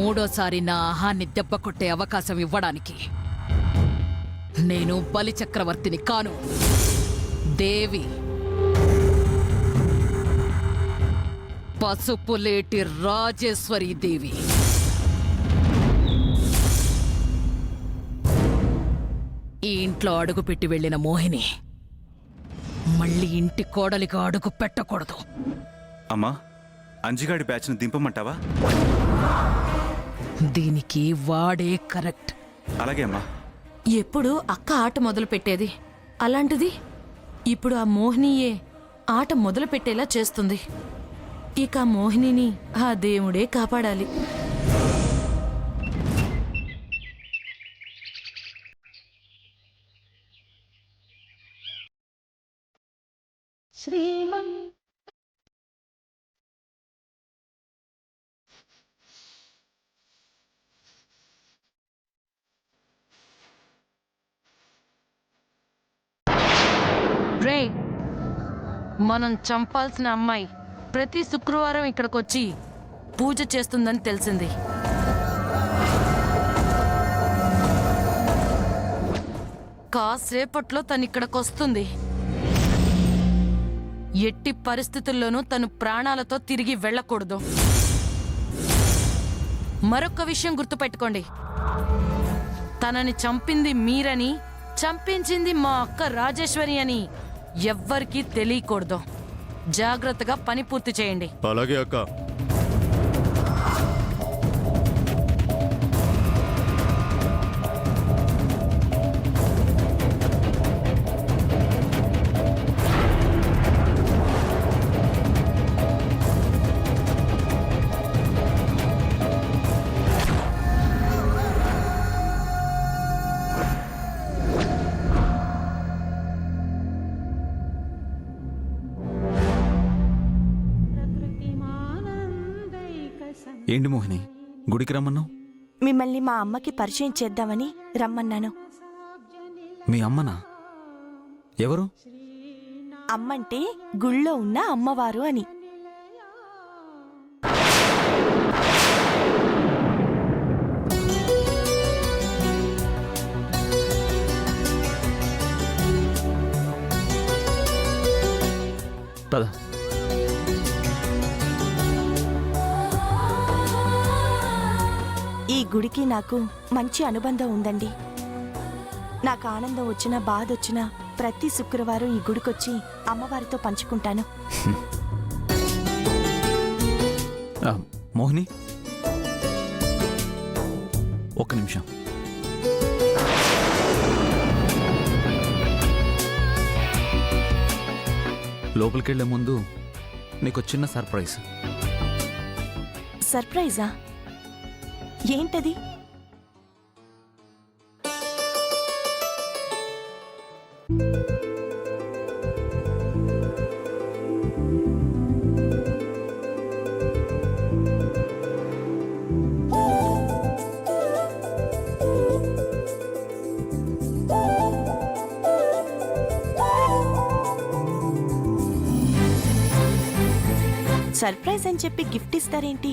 మూడోసారి నా ఆహాన్ని దెబ్బ కొట్టే అవకాశం ఇవ్వడానికి నేను బలిచక్రవర్తిని కాను, దేవి. పసుపులేటి రాజేశ్వరి దేవి. ఈ ఇంట్లో అడుగుపెట్టి వెళ్ళిన మోహిని మళ్ళీ ఇంటి కోడలిగా అడుగు పెట్టకూడదు. అమ్మా, అంజిగాడి బ్యాచ్ను దింపమంటావా? దీనికి వాడే కరెక్ట్. అలాగే అమ్మా. ఎప్పుడు అక్క ఆట మొదలు పెట్టేది, అలాంటిది ఇప్పుడు ఆ మోహినియే ఆట మొదలు పెట్టేలా చేస్తుంది. ఇక ఆ మోహినిని ఆ దేవుడే కాపాడాలి. రే, మనం చంపాల్సిన అమ్మాయి ప్రతి శుక్రవారం ఇక్కడికొచ్చి పూజ చేస్తుందని తెలిసింది. కాసేపట్లో తను ఇక్కడికొస్తుంది. ఎట్టి పరిస్థితుల్లోనూ తను ప్రాణాలతో తిరిగి వెళ్ళకూడదు. మరొక విషయం గుర్తుపెట్టుకోండి, తనని చంపింది మీరని, చంపించింది మా అక్క రాజేశ్వరి అని ఎవ్వరికీ తెలియకూడదు. జాగ్రత్తగా పని పూర్తి చేయండి. అలాగే అక్క. ఏంటి మోహిని, గుడికి రమ్మన్నావు? మిమ్మల్ని మా అమ్మకి పరిచయం చేద్దామని రమ్మన్నాను. మీ అమ్మనా? ఎవరు? అమ్మంటే గుళ్ళో ఉన్న అమ్మవారు అని. పద. ఈ గుడికి నాకు మంచి అనుబంధం ఉందండి. నాకు ఆనందం వచ్చినా బాధ వచ్చినా ప్రతి శుక్రవారం ఈ గుడికొచ్చి అమ్మవారితో పంచుకుంటాను. మోహిని, ఒక్క నిమిషం. లోపలికెళ్లే ముందు నీకు చిన్న సర్ప్రైజ్. సర్ప్రైజా? ఏంటది? సర్ప్రైజ్ అని చెప్పి గిఫ్ట్ ఇస్తారేంటి?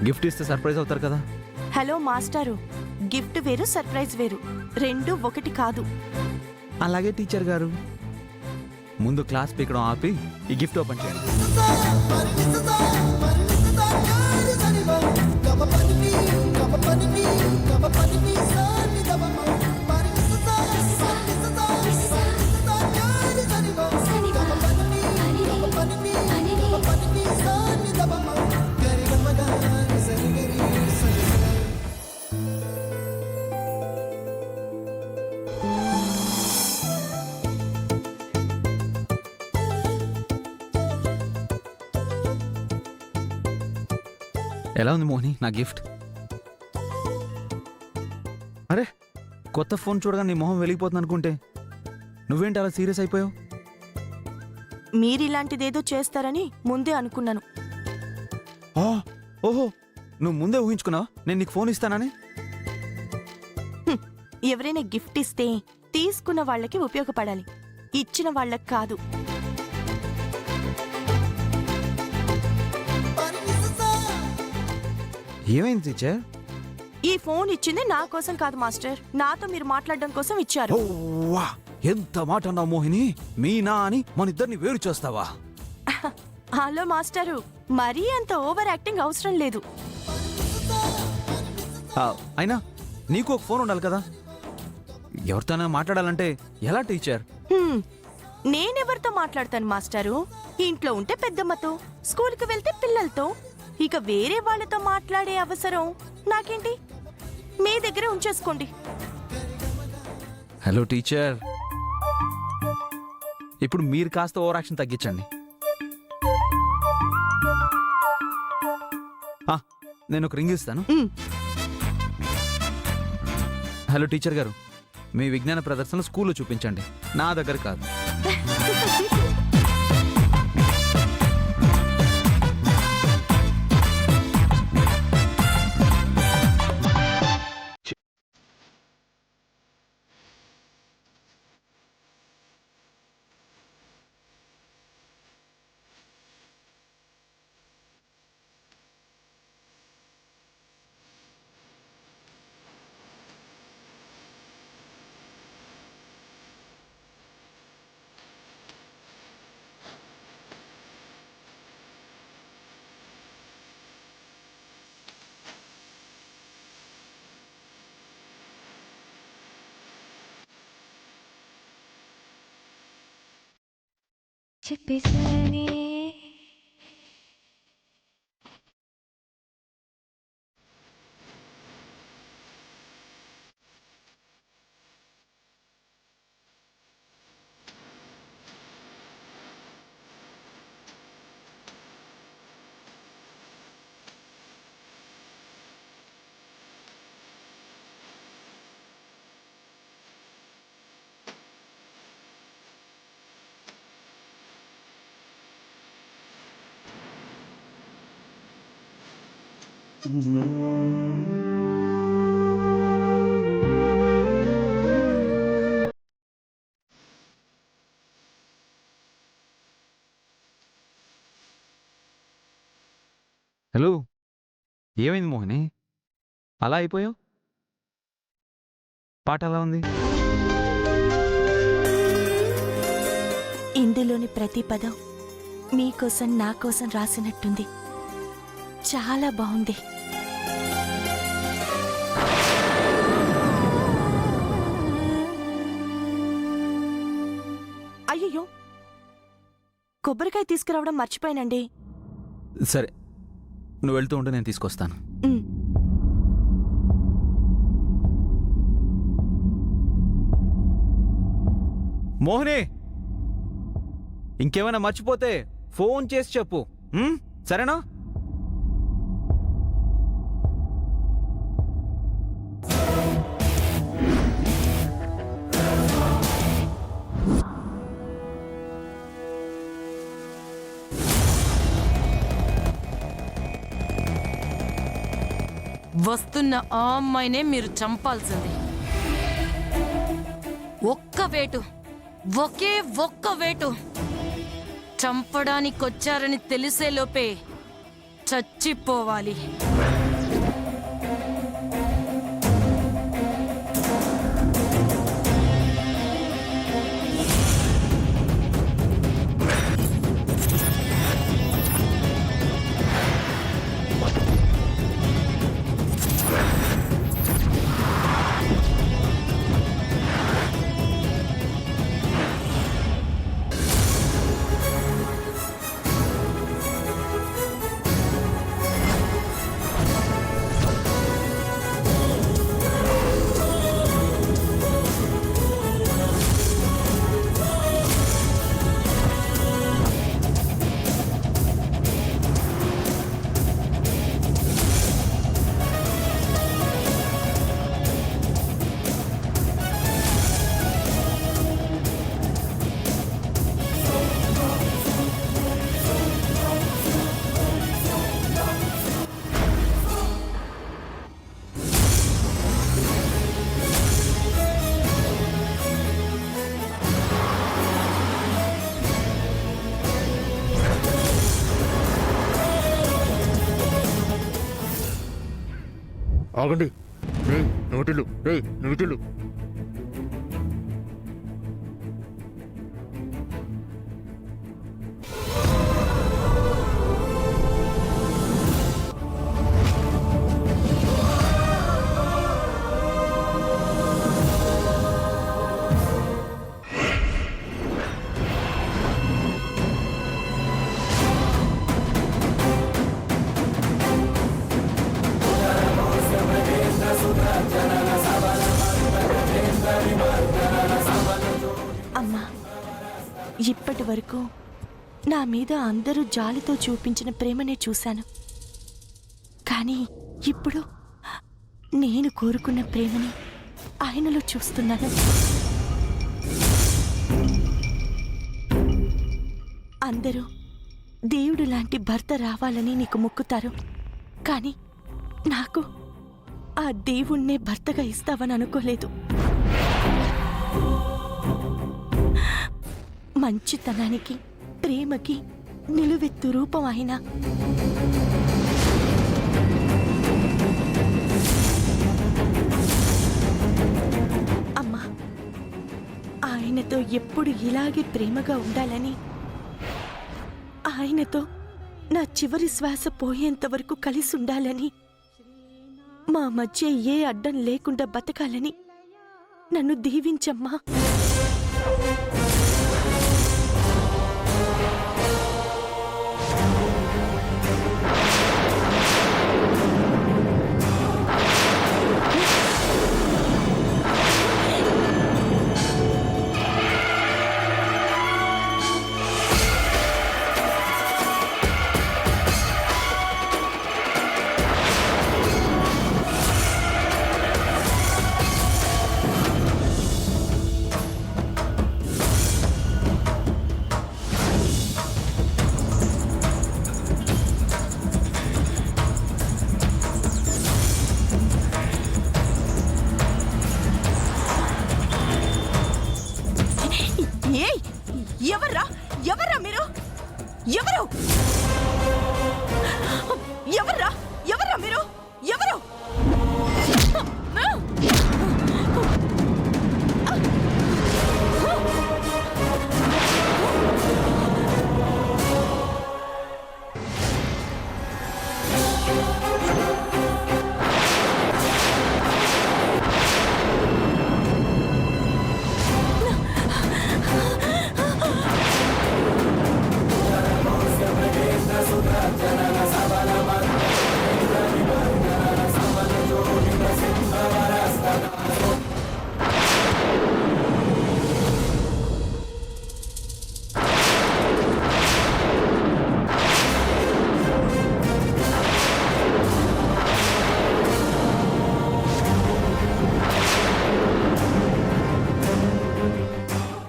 గిఫ్ట్ ఇస్తే సర్ప్రైజ్ అవుతారు కదా. హలో మాస్టారు, గిఫ్ట్ వేరు సర్ప్రైజ్ వేరు, రెండు ఒకటి కాదు. అలాగే టీచర్ గారు. ముందు క్లాస్ పీకడం ఆపి ఈ గిఫ్ట్ ఓపెన్ చేయండి. ఎలా ఉంది మోహిని నా గిఫ్ట్? అరే, కొత్త ఫోన్ చూడగా నీ మొహం వెలిగిపోతుంది అనుకుంటే నువ్వేంటి అలా సీరియస్ అయిపోయావు? మీరిలాంటిదేదో చేస్తారని ముందే అనుకున్నాను. ఓహో, నువ్వు ముందే ఊహించుకున్నావా నేను నీకు ఫోన్ ఇస్తానని? ఎవరైనా గిఫ్ట్ ఇస్తే తీసుకున్న వాళ్ళకి ఉపయోగపడాలి, ఇచ్చిన వాళ్ళకి కాదు. ఏమైంది టీచర్? ఈ ఫోన్ ఇచ్చింది నా కోసం కాదు మాస్టర్, నాతో మీరు మాట్లాడడం కోసం ఇచ్చారు. వా, ఎంత మాట అన్నావు మోహిని. మీనా అని మన ఇద్దరిని వేరు చేస్తావా? హలో మాస్టరు, మరీ అంత ఓవర్ యాక్టింగ్ అవసరం లేదు. అయినా నీకు ఒక ఫోన్ ఉండాలి కదా, ఎవరితోనైనా మాట్లాడాలంటే ఎలా టీచర్? హ్మ్, నేనెవరితో మాట్లాడతాను మాస్టరు? ఇంట్లో ఉంటే పెద్దమ్మతో, స్కూల్కి వెళ్తే పిల్లలతో, ఇక వేరే వాళ్ళతో మాట్లాడే అవసరం నాకేంటి? మీ దగ్గరే ఉంచేసుకోండి. హలో టీచర్, ఇప్పుడు మీరు కాస్త ఓవర్ యాక్షన్ తగ్గించండి. నేను ఒక రింగ్ ఇస్తాను. హ్మ్. హలో టీచర్ గారు, మీ విజ్ఞాన ప్రదర్శన స్కూల్లో చూపించండి, నా దగ్గర కాదు. చెప్పేసానే హలో, ఏమైంది మోహిని, అలా అయిపోయావు? పాట ఎలా ఉంది? ఇందులోని ప్రతి పదం మీకోసం నా కోసం రాసినట్టుంది. చాలా బాగుంది. అయ్యయ్యో, కొబ్బరికాయ తీసుకురావడం మర్చిపోయానండి. సరే, నువ్వు వెళ్తూ ఉంటే నేను తీసుకొస్తాను. ఉమ్. మోహిని, ఇంకేమైనా మర్చిపోతే ఫోన్ చేసి చెప్పు, సరేనా? వస్తున్న ఆ అమ్మాయినే మీరు చంపాల్సింది. ఒక్క వేటు, ఒకే ఒక్క వేటు. చంపడానికొచ్చారని తెలిసేలోపే చచ్చిపోవాలి. ఆగండి. రేయ్ నోటిలు, రేయ్ నోటిలు. అమ్మా, ఇప్పటి వరకు నా మీద అందరూ జాలితో చూపించిన ప్రేమనే చూశాను. కానీ ఇప్పుడు నేను కోరుకున్న ప్రేమని ఆయనలో చూస్తున్నాను. అందరూ దేవుడు లాంటి భర్త రావాలని నీకు మొక్కుతారు. కానీ నాకు ఆ దేవుణ్ణే భర్తగా ఇస్తావని అనుకోలేదు. మంచితనానికి, ప్రేమకి నిలువెత్తు రూపం ఆయన. అమ్మా, ఆయనతో ఎప్పుడు ఇలాగే ప్రేమగా ఉండాలని, ఆయనతో నా చివరి శ్వాస పోయేంత వరకు కలిసి ఉండాలని, మా మధ్య ఏ అడ్డం లేకుండా బతకాలని నన్ను దీవించమ్మా. ఏయ్, ఎవర్రా ఎవర్రా మీరు? ఎవరు ఎవర్రా ఎవర్రా మీరు? ఎవరు?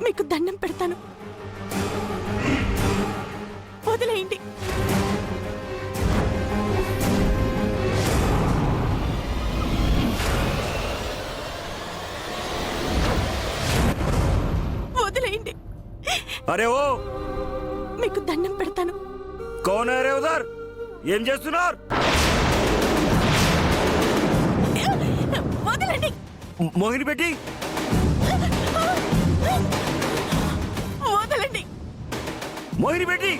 మీకు దండం పెడతాను, వదిలేయండి. వదిలేయండి. అరే ఓ, మీకు దండం పెడతాను. కౌన్ హై రే ఉదర్? ఏం చేస్తున్నారు? వదలండి. మోహిని పెట్టి వదలండి. మోహిని పెట్టి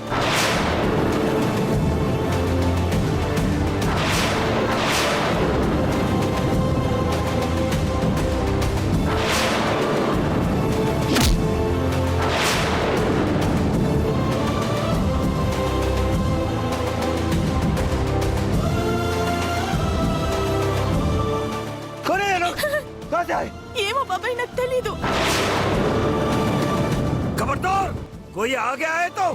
ఏమో బాబాయ్, నాకు తెలీదు. खबरदार, कोई आ गया है तो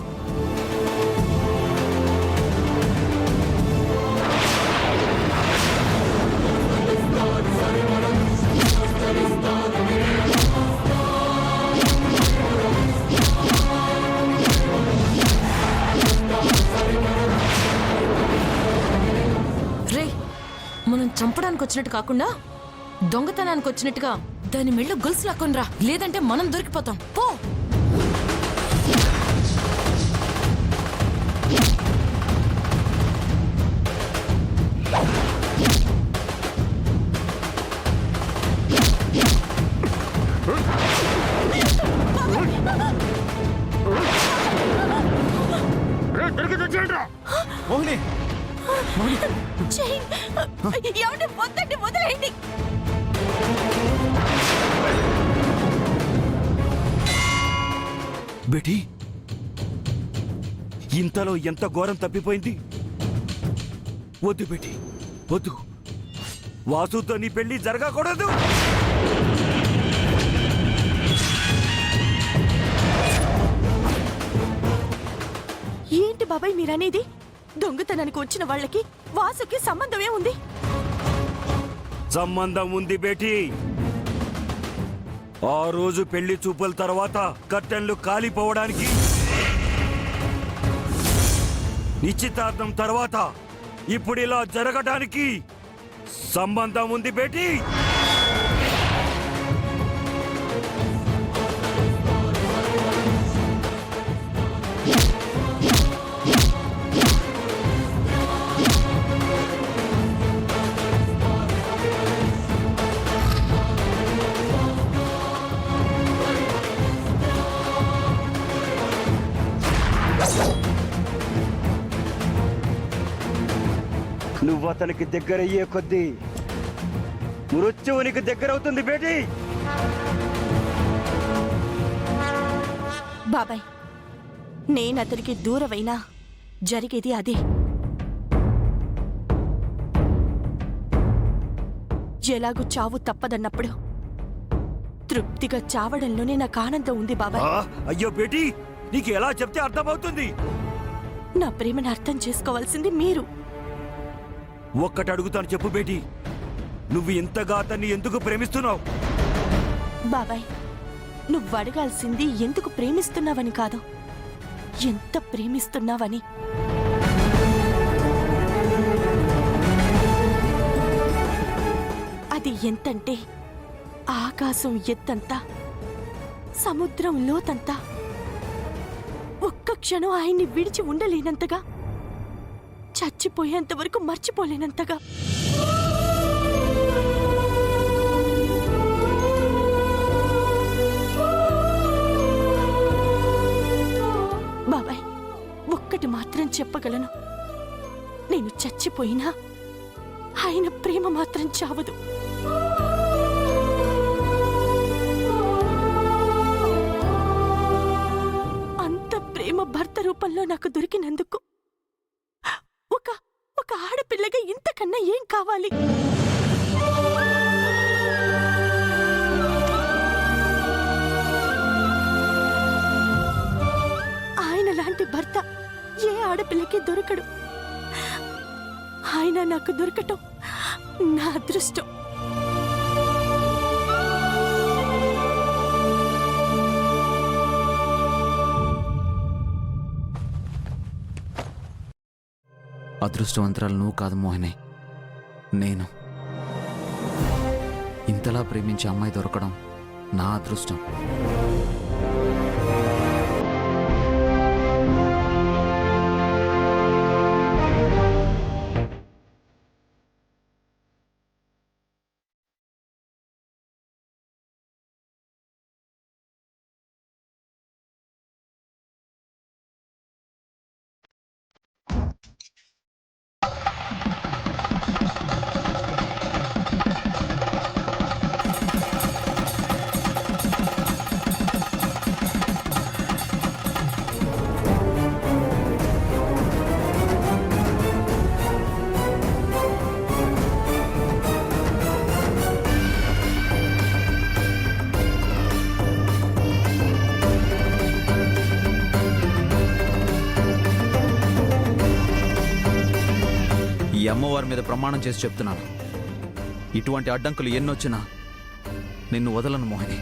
రే, మనం చంపడానికి వచ్చినట్టు కాకుండా దొంగతనానికి వచ్చినట్టుగా దాని మెళ్ళ గొలుసు లాక్కొనిరా, లేదంటే మనం దొరికిపోతాం. పో. మోహిని ఏమండి వద్దండి, వదిలేయండి. బేటీ ఇంతలో ఎంత ఘోరం తప్పిపోయింది. వద్దు బేటీ వద్దు, వాసుతో నీ పెళ్లి జరగకూడదు. ఏంటి బాబాయ్ మీరనేది? దొంగతనానికి వచ్చిన వాళ్ళకి వాసుకి సంబంధమే ఉంది. సంబంధం ఉంది బేటీ. ఆ రోజు పెళ్లి చూపుల తర్వాత కర్టెన్లు కాలిపోవడానికి, నిశ్చితార్థం తర్వాత ఇప్పుడు ఇలా జరగడానికి సంబంధం ఉంది బేటీ. నువ్వు అతనికి దగ్గరయ్యే కొద్దీ మృత్యువునికి దగ్గరవుతుంది బేటీ. బాబాయ్ నేనతనికి దూరమైనా జరిగేది అదే. ఎలాగూ చావు తప్పదన్నప్పుడు తృప్తిగా చావడంలోనే నాకు ఆనందం ఉంది బాబాయ్. అయ్యో బేటీ, నీకు ఎలా చెప్తే అర్థమవుతుంది? నా ప్రేమను అర్థం చేసుకోవాల్సింది మీరు. ఒక్కటి అడుగుతాను, చెప్పు బేటీ, నువ్వు ఇంతగా అతన్ని ఎందుకు ప్రేమిస్తున్నావు? బాబాయ్ నువ్వు అడగాల్సింది ఎందుకు ప్రేమిస్తున్నావని కాదు, ఎంత ప్రేమిస్తున్నావని. అది ఎంతంటే ఆకాశం ఎత్తంతా, సముద్రం లోతంతా, ఒక్క క్షణం ఆయన్ని విడిచి ఉండలేనంతగా, చచ్చిపోయేంత వరకు మర్చిపోలేనంతగా. బాబాయ్ ఒక్కటి మాత్రం చెప్పగలను, నేను చచ్చిపోయినా ఆయన ప్రేమ మాత్రం చావదు. అంత ప్రేమ భర్త రూపంలో నాకు దొరికినందుకు ఒక ఆడపిల్లగా ఇంతకన్నా ఏం కావాలి? ఆయన లాంటి భర్త ఏ ఆడపిల్లకి దొరకడు. ఆయన నాకు దొరకటం నా అదృష్టం. అదృష్టవంతరాలు నువ్వు కాదు మోహిని, నేను. ఇంతలా ప్రేమించే అమ్మాయి దొరకడం నా అదృష్టం. ఈ అమ్మవారి మీద ప్రమాణం చేసి చెప్తున్నాను, ఇటువంటి అడ్డంకులు ఎన్నొచ్చినా నిన్ను వదలను మోహిని.